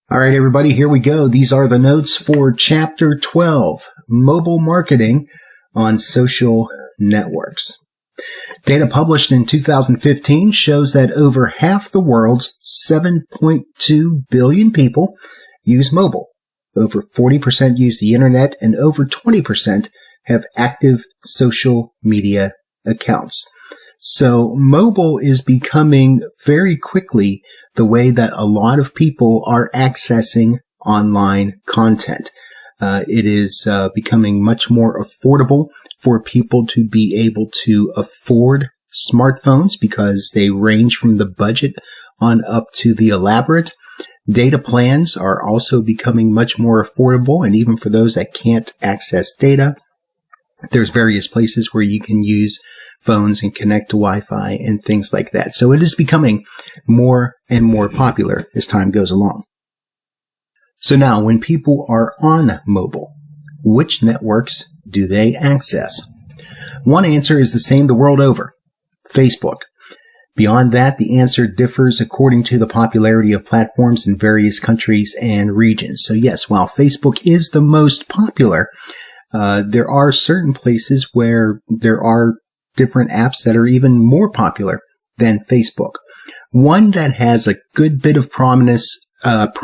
All right, everybody, here we go. These are the notes for Chapter 12, Mobile Marketing on Social Networks. Data published in 2015 shows that over half the world's 7.2 billion people use mobile. Over 40% use the internet, and over 20% have active social media accounts. So mobile is becoming very quickly the way that a lot of people are accessing online content. It is becoming much more affordable for people to be able to afford smartphones because they range from the budget on up to the elaborate. Data plans are also becoming much more affordable, and even for those that can't access data, there's various places where you can use phones and connect to Wi-Fi and things like that. So it is becoming more and more popular as time goes along. So now, when people are on mobile, which networks do they access? One answer is the same the world over: Facebook. Beyond that, the answer differs according to the popularity of platforms in various countries and regions. So yes, while Facebook is the most popular, there are certain places where there are different apps that are even more popular than Facebook. One that has a good bit of prominence throughout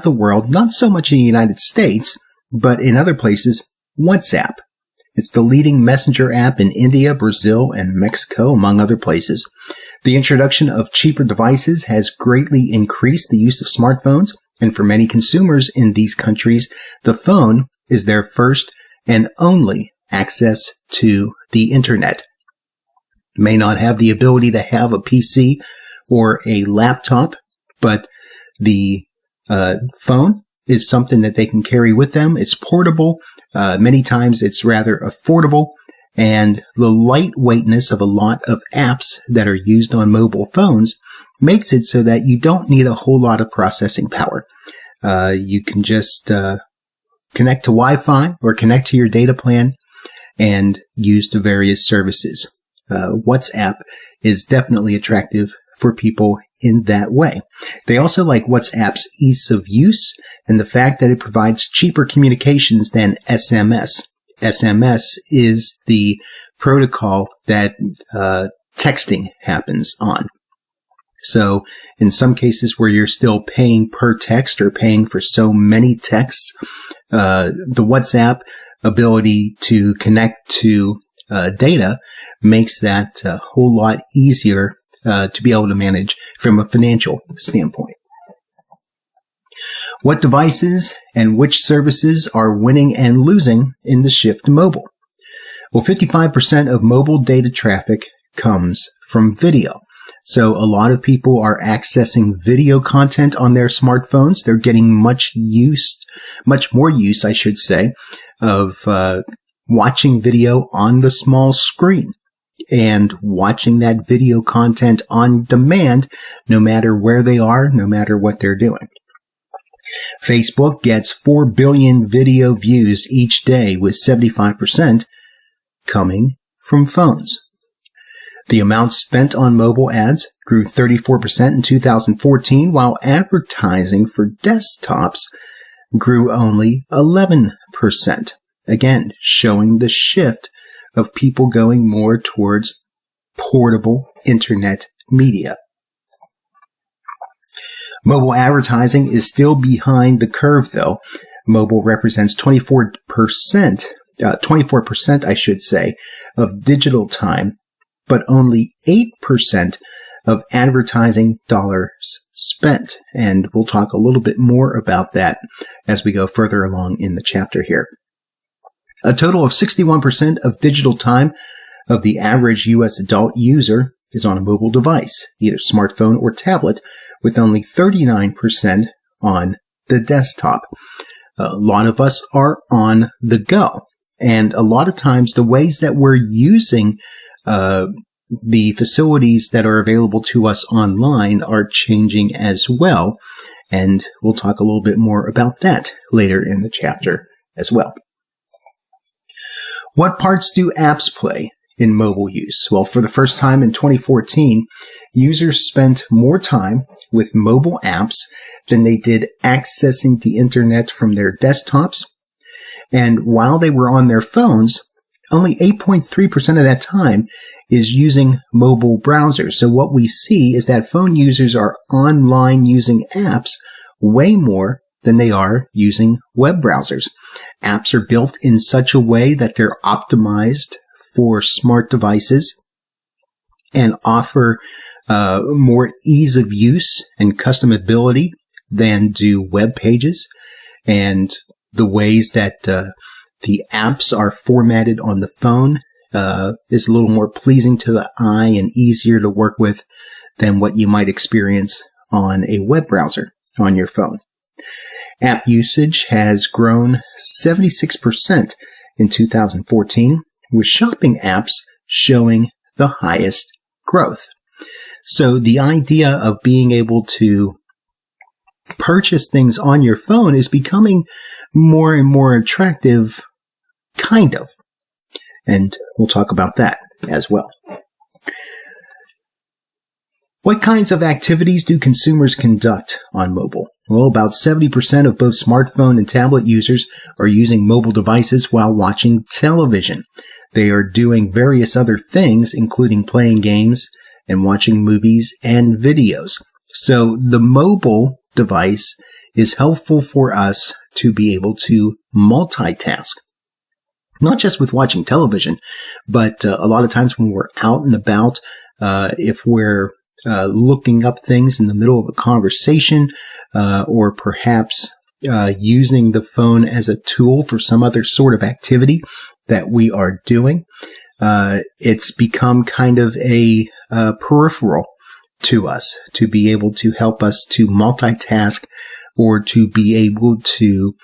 the world, not so much in the United States, but in other places, WhatsApp. It's the leading messenger app in India, Brazil, and Mexico, among other places. The introduction of cheaper devices has greatly increased the use of smartphones, and for many consumers in these countries, the phone is their first and only access to the internet. May not have the ability to have a PC or a laptop, but the phone is something that they can carry with them. It's portable. Many times it's rather affordable, and the lightweightness of a lot of apps that are used on mobile phones makes it so that you don't need a whole lot of processing power. You can just connect to Wi-Fi or connect to your data plan and use the various services. WhatsApp is definitely attractive for people in that way. They also like WhatsApp's ease of use and the fact that it provides cheaper communications than SMS. SMS is the protocol that texting happens on. So in some cases where you're still paying per text or paying for so many texts, the WhatsApp ability to connect to data makes that a whole lot easier to be able to manage from a financial standpoint. What devices and which services are winning and losing in the shift to mobile? Well, 55% of mobile data traffic comes from video. So a lot of people are accessing video content on their smartphones. They're getting much more use, I should say, of watching video on the small screen and watching that video content on demand, no matter where they are, no matter what they're doing. Facebook gets 4 billion video views each day, with 75% coming from phones. The amount spent on mobile ads grew 34% in 2014, while advertising for desktops grew only 11%. Again, showing the shift of people going more towards portable internet media. Mobile advertising is still behind the curve, though. Mobile represents 24%, I should say, of digital time, but only 8% of advertising dollars spent. And we'll talk a little bit more about that as we go further along in the chapter here. A total of 61% of digital time of the average U.S. adult user is on a mobile device, either smartphone or tablet, with only 39% on the desktop. A lot of us are on the go, and a lot of times the ways that we're using the facilities that are available to us online are changing as well, and we'll talk a little bit more about that later in the chapter as well. What parts do apps play in mobile use? Well, for the first time in 2014, users spent more time with mobile apps than they did accessing the internet from their desktops. And while they were on their phones, only 8.3% of that time is using mobile browsers. So what we see is that phone users are online using apps way more than they are using web browsers. Apps are built in such a way that they're optimized for smart devices and offer more ease of use and customability than do web pages. And the ways that the apps are formatted on the phone is a little more pleasing to the eye and easier to work with than what you might experience on a web browser on your phone. App usage has grown 76% in 2014, with shopping apps showing the highest growth. So the idea of being able to purchase things on your phone is becoming more and more attractive, kind of. And we'll talk about that as well. What kinds of activities do consumers conduct on mobile? Well, about 70% of both smartphone and tablet users are using mobile devices while watching television. They are doing various other things, including playing games and watching movies and videos. So the mobile device is helpful for us to be able to multitask. Not just with watching television, but a lot of times when we're out and about, if we're looking up things in the middle of a conversation, or perhaps using the phone as a tool for some other sort of activity that we are doing, it's become kind of a peripheral to us to be able to help us to multitask or to be able to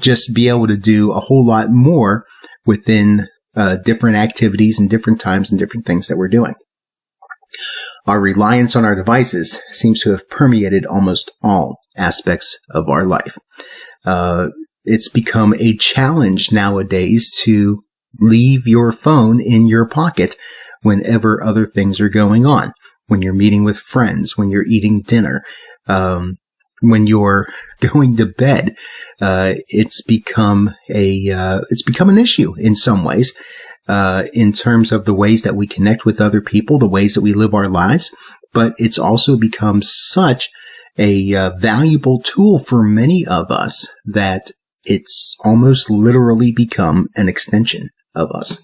just be able to do a whole lot more within different activities and different times and different things that we're doing. Our reliance on our devices seems to have permeated almost all aspects of our life. It's become a challenge nowadays to leave your phone in your pocket whenever other things are going on. When you're meeting with friends, when you're eating dinner, when you're going to bed, it's become an issue in some ways, in terms of the ways that we connect with other people, the ways that we live our lives. But it's also become such a valuable tool for many of us that it's almost literally become an extension of us.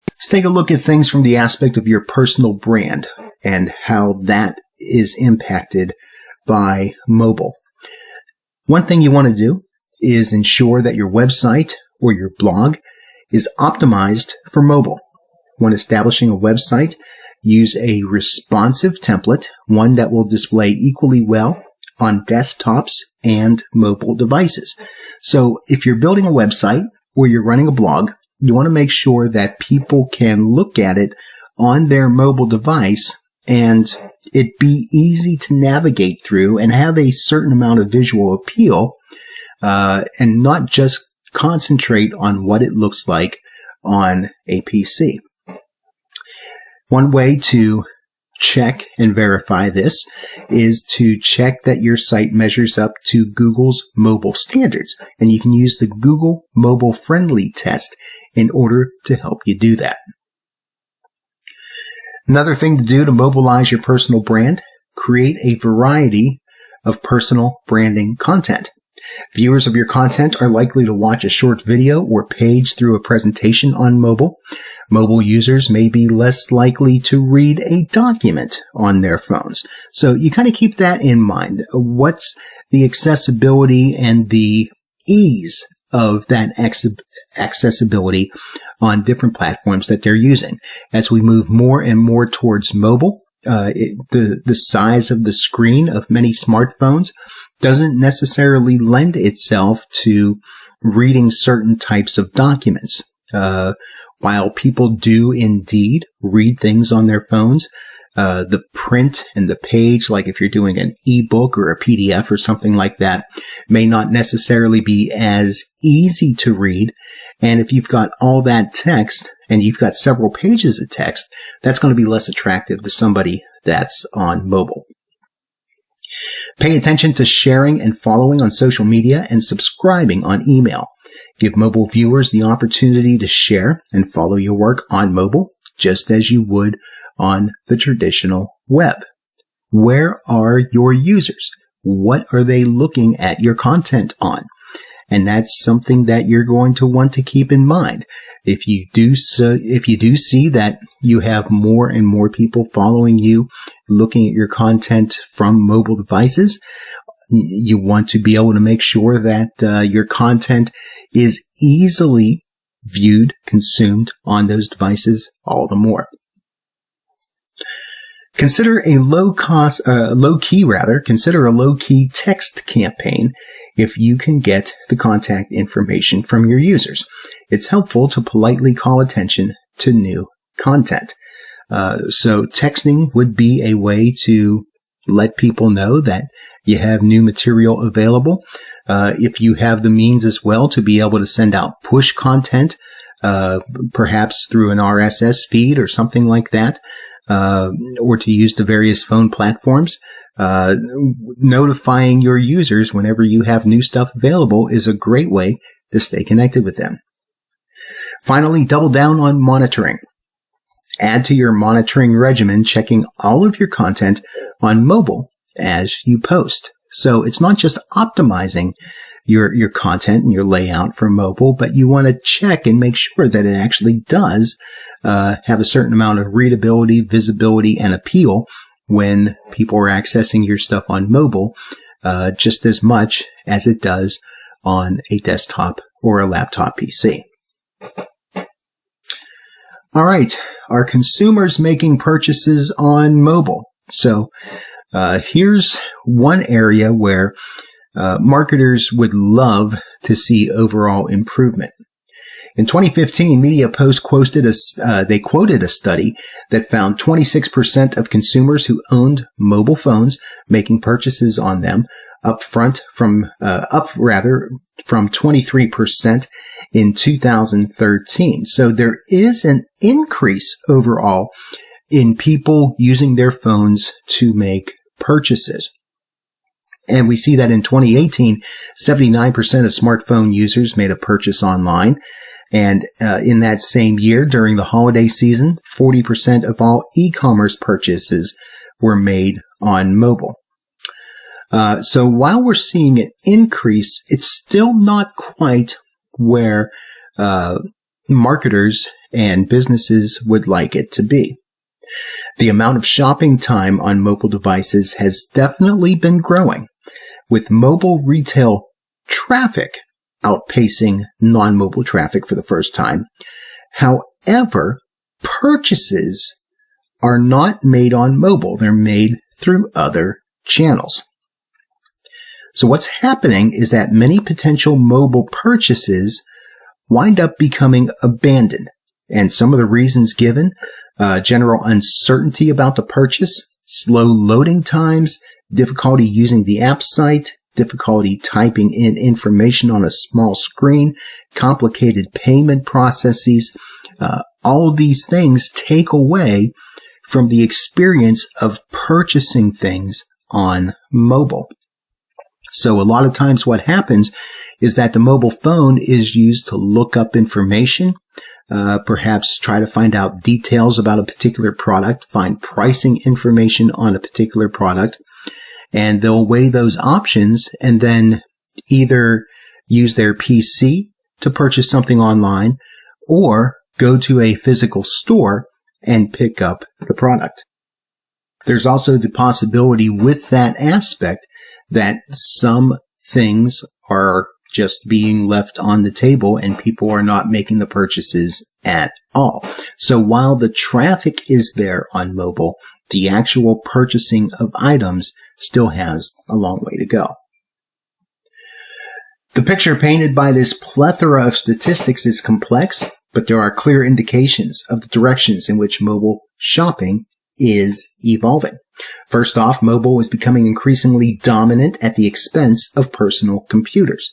Let's take a look at things from the aspect of your personal brand and how that is impacted by mobile. One thing you want to do is ensure that your website or your blog is optimized for mobile. When establishing a website, use a responsive template, one that will display equally well on desktops and mobile devices. So if you're building a website or you're running a blog, you want to make sure that people can look at it on their mobile device and it be easy to navigate through and have a certain amount of visual appeal, and not just concentrate on what it looks like on a PC. One way to check and verify this is to check that your site measures up to Google's mobile standards. And you can use the Google Mobile Friendly test in order to help you do that. Another thing to do to mobilize your personal brand, create a variety of personal branding content. Viewers of your content are likely to watch a short video or page through a presentation on mobile. Mobile users may be less likely to read a document on their phones. So you kind of keep that in mind. What's the accessibility and the ease of that accessibility on different platforms that they're using? As we move more and more towards mobile, the size of the screen of many smartphones doesn't necessarily lend itself to reading certain types of documents. While people do indeed read things on their phones, The print and the page, like if you're doing an ebook or a PDF or something like that, may not necessarily be as easy to read. And if you've got all that text and you've got several pages of text, that's going to be less attractive to somebody that's on mobile. Pay attention to sharing and following on social media and subscribing on email. Give mobile viewers the opportunity to share and follow your work on mobile, just as you would on the traditional web. Where are your users? What are they looking at your content on? And that's something that you're going to want to keep in mind. If you do see that you have more and more people following you, looking at your content from mobile devices, you want to be able to make sure that your content is easily viewed, consumed on those devices all the more. Consider a low-key text campaign if you can get the contact information from your users. It's helpful to politely call attention to new content. So texting would be a way to let people know that you have new material available. If you have the means as well to be able to send out push content, perhaps through an RSS feed or something like that, or to use the various phone platforms, notifying your users whenever you have new stuff available is a great way to stay connected with them. Finally, double down on monitoring. Add to your monitoring regimen checking all of your content on mobile as you post. So it's not just optimizing your content and your layout for mobile, but you want to check and make sure that it actually does have a certain amount of readability, visibility, and appeal when people are accessing your stuff on mobile, just as much as it does on a desktop or a laptop PC. All right. Are consumers making purchases on mobile? So here's one area where marketers would love to see overall improvement. In 2015, Media Post quoted a study that found 26% of consumers who owned mobile phones making purchases on them, up from 23% in 2013. So there is an increase overall in people using their phones to make purchases. And we see that in 2018, 79% of smartphone users made a purchase online. And in that same year, during the holiday season, 40% of all e-commerce purchases were made on mobile. So while we're seeing an increase, it's still not quite where marketers and businesses would like it to be. The amount of shopping time on mobile devices has definitely been growing, with mobile retail traffic outpacing non-mobile traffic for the first time. However, purchases are not made on mobile. They're made through other channels. So what's happening is that many potential mobile purchases wind up becoming abandoned. And some of the reasons given, general uncertainty about the purchase, slow loading times, difficulty using the app site, difficulty typing in information on a small screen, complicated payment processes. All of these things take away from the experience of purchasing things on mobile. So a lot of times what happens is that the mobile phone is used to look up information, perhaps try to find out details about a particular product, find pricing information on a particular product, and they'll weigh those options and then either use their PC to purchase something online or go to a physical store and pick up the product. There's also the possibility with that aspect that some things are just being left on the table and people are not making the purchases at all. So while the traffic is there on mobile, the actual purchasing of items still has a long way to go. The picture painted by this plethora of statistics is complex, but there are clear indications of the directions in which mobile shopping is evolving. First off, mobile is becoming increasingly dominant at the expense of personal computers.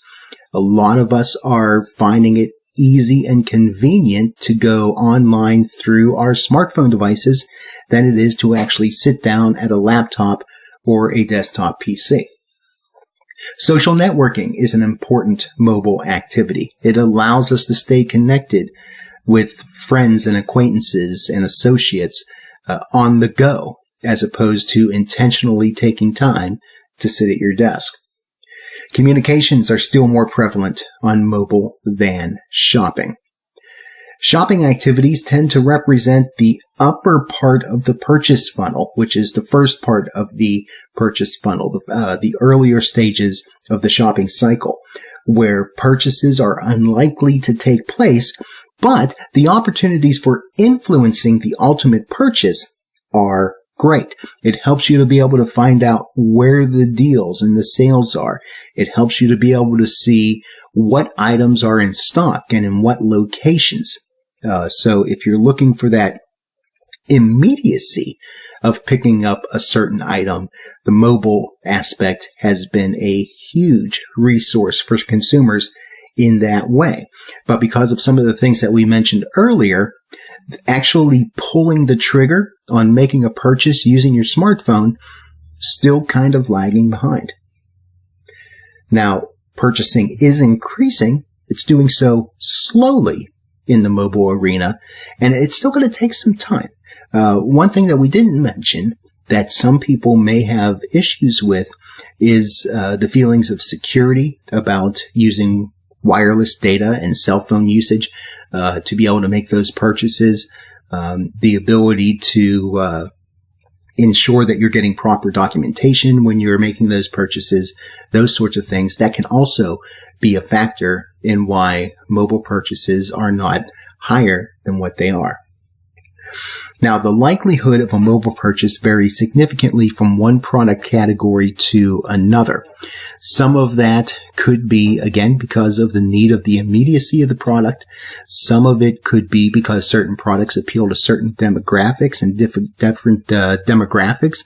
A lot of us are finding it easy and convenient to go online through our smartphone devices than it is to actually sit down at a laptop or a desktop PC. Social networking is an important mobile activity. It allows us to stay connected with friends and acquaintances and associates on the go, as opposed to intentionally taking time to sit at your desk. Communications are still more prevalent on mobile than shopping. Shopping activities tend to represent the upper part of the purchase funnel, which is the first part of the purchase funnel, the earlier stages of the shopping cycle, where purchases are unlikely to take place, but the opportunities for influencing the ultimate purchase are great. It helps you to be able to find out where the deals and the sales are. It helps you to be able to see what items are in stock and in what locations. So if you're looking for that immediacy of picking up a certain item, the mobile aspect has been a huge resource for consumers in that way. But because of some of the things that we mentioned earlier, actually pulling the trigger on making a purchase using your smartphone still kind of lagging behind. Now, purchasing is increasing. It's doing so slowly in the mobile arena, and it's still going to take some time. One thing that we didn't mention that some people may have issues with is the feelings of security about using wireless data and cell phone usage to be able to make those purchases, the ability to ensure that you're getting proper documentation when you're making those purchases, those sorts of things. That can also be a factor in why mobile purchases are not higher than what they are. Now, the likelihood of a mobile purchase varies significantly from one product category to another. Some of that could be, again, because of the need of the immediacy of the product. Some of it could be because certain products appeal to certain demographics, and different demographics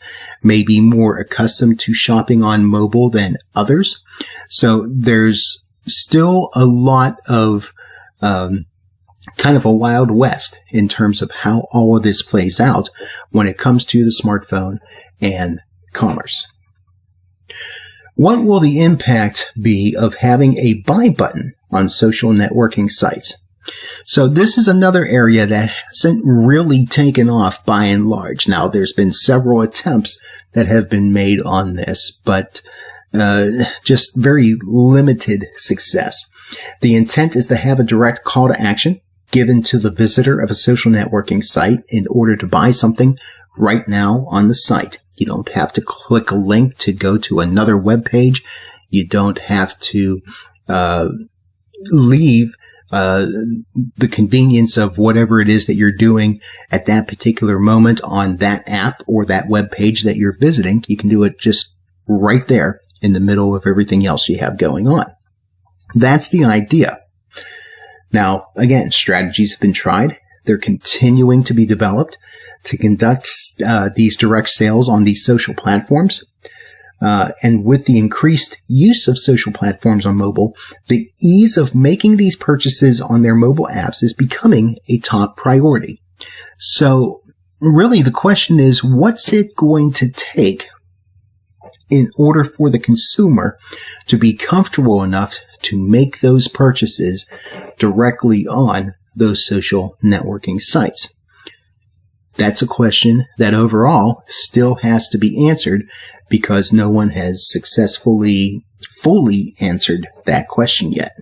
may be more accustomed to shopping on mobile than others. So there's still a lot of kind of a wild west in terms of how all of this plays out when it comes to the smartphone and commerce. What will the impact be of having a buy button on social networking sites? So this is another area that hasn't really taken off by and large. Now, there's been several attempts that have been made on this, but just very limited success. The intent is to have a direct call to action given to the visitor of a social networking site in order to buy something right now on the site. You don't have to click a link to go to another web page. You don't have to leave the convenience of whatever it is that you're doing at that particular moment on that app or that web page that you're visiting. You can do it just right there in the middle of everything else you have going on. That's the idea. Now, again, strategies have been tried. They're continuing to be developed to conduct these direct sales on these social platforms. And with the increased use of social platforms on mobile, the ease of making these purchases on their mobile apps is becoming a top priority. So really the question is, what's it going to take in order for the consumer to be comfortable enough to make those purchases directly on those social networking sites? That's a question that overall still has to be answered because no one has successfully fully answered that question yet.